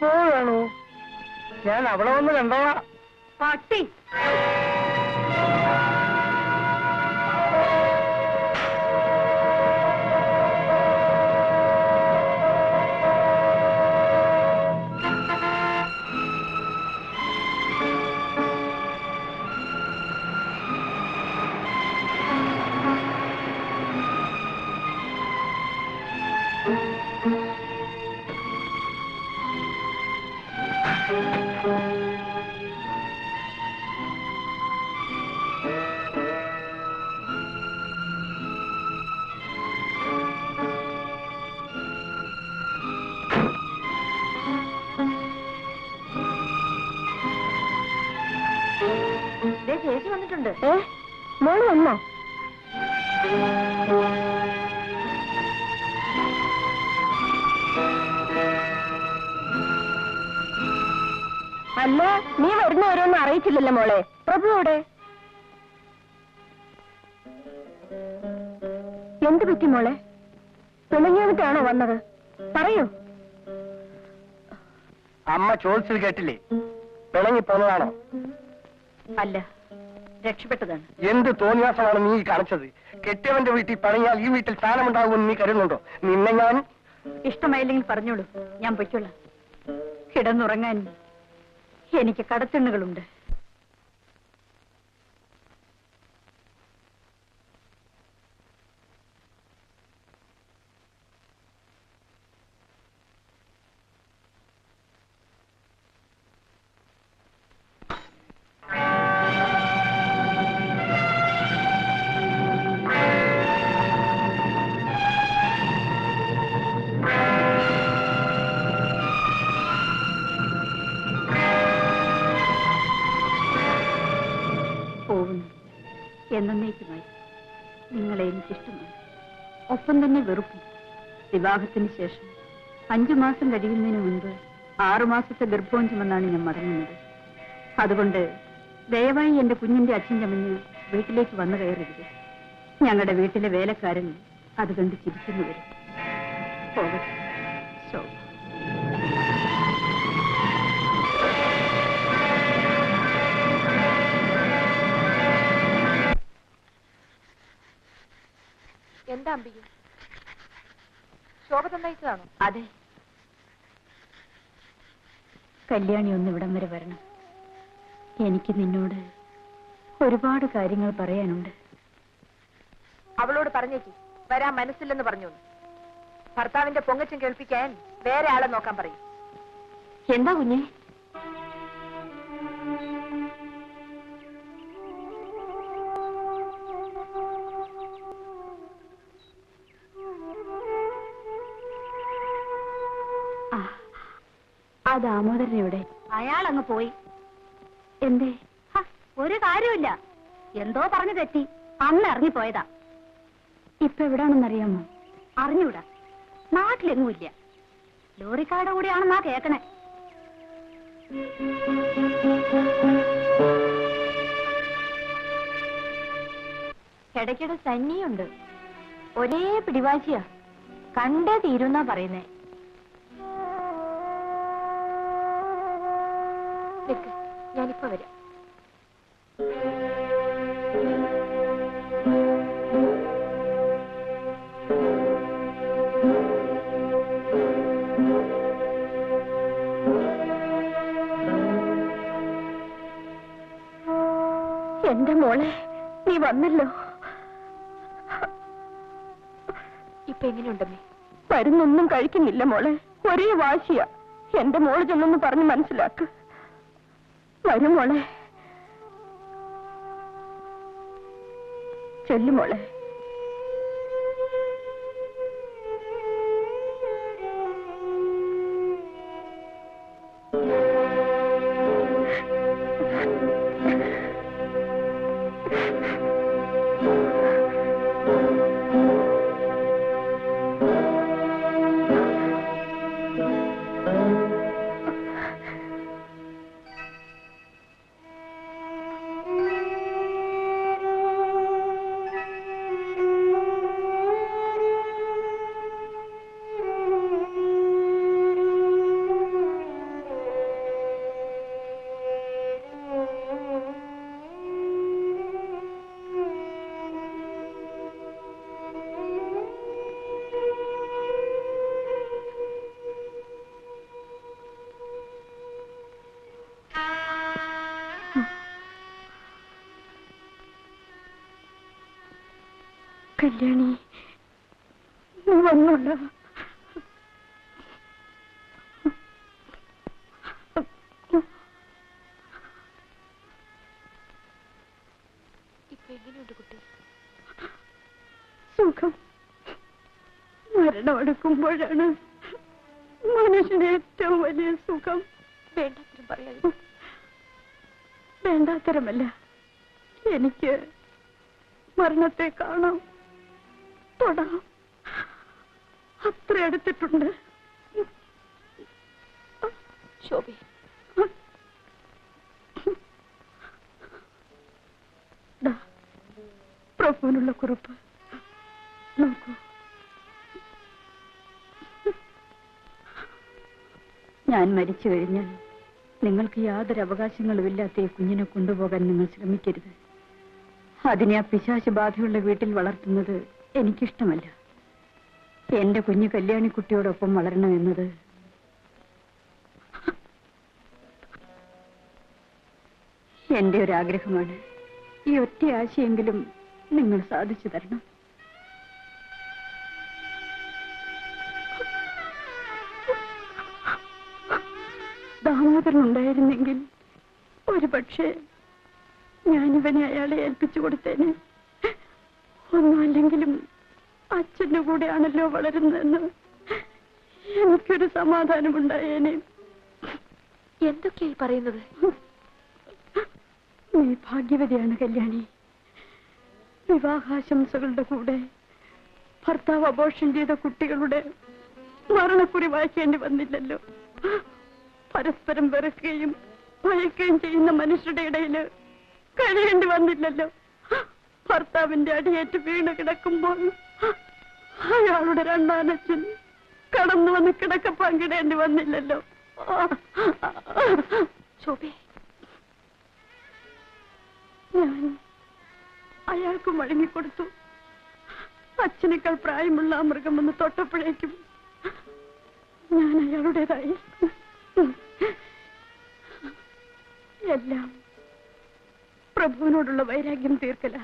പോവുകയാണോ? ഞാൻ അവിടെ വന്ന് കണ്ടോളാം. പട്ടി ചേച്ചി വന്നിട്ടുണ്ട്. മോള് വന്നോ? അല്ല, നീ വരുന്നവരൊന്നും അറിയിച്ചില്ലല്ലോ മോളെ. പ്രഭു എവിടെ? എന്ത് പറ്റി മോളെ? പിണങ്ങിയിട്ടാണോ വന്നത്? പറയൂ. അമ്മ ചോദിച്ചത് കേട്ടില്ലേ? പിണങ്ങി പോന്നതാണോ? അല്ല, രക്ഷപ്പെട്ടതാണ്. എന്ത് തോന്നിയാസമാണ് നീ കാണിച്ചത്? കെട്ടിയവന്റെ വീട്ടിൽ പണിയാൽ ഈ വീട്ടിൽ സ്ഥാനമുണ്ടാകുമെന്ന് നീ കരുതുന്നുണ്ടോ? നിന്നെ ഞാൻ... ഇഷ്ടമായില്ലെങ്കിൽ പറഞ്ഞോളൂ, ഞാൻ പൊയ്ക്കൊള്ളാം. കിടന്നുറങ്ങാൻ എനിക്ക് കടത്തിണ്ണുകളുണ്ട്. എന്നേക്കുമായി നിങ്ങളെ എനിക്കിഷ്ടമാണ്. ഒപ്പം തന്നെ വെറുപ്പും. വിവാഹത്തിന് ശേഷം 5 മാസം കഴിയുന്നതിന് മുൻപ് 6 മാസത്തെ ഗർഭവും ചുമന്നാണ് ഞാൻ മടങ്ങുന്നത്. അതുകൊണ്ട് ദയവായി എന്റെ കുഞ്ഞിന്റെ അച്ഛൻ ചമഞ്ഞ് വീട്ടിലേക്ക് വന്നു കയറരുത്. ഞങ്ങളുടെ വീട്ടിലെ വേലക്കാരൻ അത് കണ്ട് ചിരിക്കുന്നു വരും. പോകട്ടെ. ശോഭ. എന്താ അമ്പിക? ശോഭ തന്നയച്ചതാണോ? അതെ. കല്യാണി ഒന്ന് ഇവിടം വരെ വരണം. എനിക്ക് നിന്നോട് ഒരുപാട് കാര്യങ്ങൾ പറയാനുണ്ട്. അവളോട് പറഞ്ഞേക്ക് വരാൻ മനസ്സില്ലെന്ന് പറഞ്ഞു. ഭർത്താവിന്റെ പൊങ്ങച്ചം കേൾപ്പിക്കാൻ വേറെ ആളെ നോക്കാൻ പറയും. എന്താ കുഞ്ഞെ? ആ ദാമോദരൻ എവിടെ? അയാൾ അങ്ങ് പോയി. എന്തേ? ഒരു കാര്യമില്ല, എന്തോ പറഞ്ഞു തെറ്റി അന്ന് ഇറങ്ങിപ്പോയതാ. ഇപ്പൊ എവിടാണെന്നറിയാമോ? അറിഞ്ഞൂടാ. നാട്ടിലെങ്ങുമില്ല. ലോറിക്കാരുടെ കൂടെയാണെന്നാ കേക്കണേ. ഇടയ്ക്കിടെ സന്നിയുണ്ട്. ഒരേ പിടിവാശിയാ. കണ്ടേ തീരുന്നാ പറയുന്നേ. ഞാനിപ്പോ വരാം. എന്റെ മോളെ, നീ വന്നല്ലോ. ഇപ്പൊ എങ്ങനെയുണ്ടമ്മേ? മരുന്നൊന്നും കഴിക്കുന്നില്ല മോളെ. ഒരേ വാശിയാ. എന്റെ മോള് ചെന്നൊന്ന് പറഞ്ഞ് മനസ്സിലാക്ക്. വരും മോളെ. ചെല്ലു മോളെ. കല്യാണി നീ വന്നോളൂ. ഇപ്പൊ എങ്ങനെയുണ്ട് കുട്ടി? സുഖം. മരണമെടുക്കുമ്പോഴാണ് മനുഷ്യന് ഏറ്റവും വലിയ സുഖം. വേണ്ടാത്തരം പറയാതെ. വേണ്ടാത്തരമല്ല, എനിക്ക് മരണത്തെ കാണാം, തൊടാം, അത്ര അടുത്തിട്ടുണ്ട്. ശോഭി, പ്രഭുവിനുള്ള കുറിപ്പ് നോക്കൂ. ഞാൻ മരിച്ചു കഴിഞ്ഞാൽ നിങ്ങൾക്ക് യാതൊരു അവകാശങ്ങളുമില്ലാത്ത ഈ കുഞ്ഞിനെ കൊണ്ടുപോകാൻ നിങ്ങൾ ശ്രമിക്കരുത്. അതിനെ ആ പിശാച് ബാധയുള്ള വീട്ടിൽ വളർത്തുന്നത് എനിക്കിഷ്ടമല്ല. എന്റെ കുഞ്ഞ് കല്യാണിക്കുട്ടിയോടൊപ്പം വളരണമെന്നത് എന്റെ ഒരാഗ്രഹമാണ്. ഈ ഒറ്റ ആശയെങ്കിലും നിങ്ങൾ സാധിച്ചു തരണം. ദാമോദരൻ ഉണ്ടായിരുന്നെങ്കിൽ ഒരു പക്ഷേ ഞാനിവനെ അയാളെ ഏൽപ്പിച്ചു കൊടുത്തേനെ. ഒന്നുമല്ലെങ്കിലും അച്ഛന്റെ കൂടെയാണല്ലോ വളരുന്നതെന്ന് എനിക്കൊരു സമാധാനമുണ്ടായേനെ. എന്തൊക്കെയായി പറയുന്നത്? നീ ഭാഗ്യവതിയാണ് കല്യാണി. വിവാഹാശംസകളുടെ കൂടെ ഭർത്താവ് അബോർഷൻ ചെയ്ത കുട്ടികളുടെ മരണക്കുറി വായിക്കേണ്ടി വന്നില്ലല്ലോ. പരസ്പരം വെറുക്കുകയും ഭയക്കുകയും ചെയ്യുന്ന മനുഷ്യരുടെ ഇടയിൽ കഴിയേണ്ടി വന്നില്ലല്ലോ. ഭർത്താവിന്റെ അടിയേറ്റ് വീണ് കിടക്കുമ്പോൾ അയാളുടെ രണ്ടാനച്ഛൻ കടന്നു വന്ന് കിടക്ക പങ്കിടേണ്ടി വന്നില്ലല്ലോ. ശോഭേ, ഞാൻ അയാൾക്ക് വഴങ്ങിക്കൊടുത്തു. അച്ഛനേക്കാൾ പ്രായമുള്ള ആ മൃഗം വന്ന് തൊട്ടപ്പോഴേക്കും ഞാൻ അയാളുടേതായി. എല്ലാം പ്രഭുവിനോടുള്ള വൈരാഗ്യം തീർക്കല.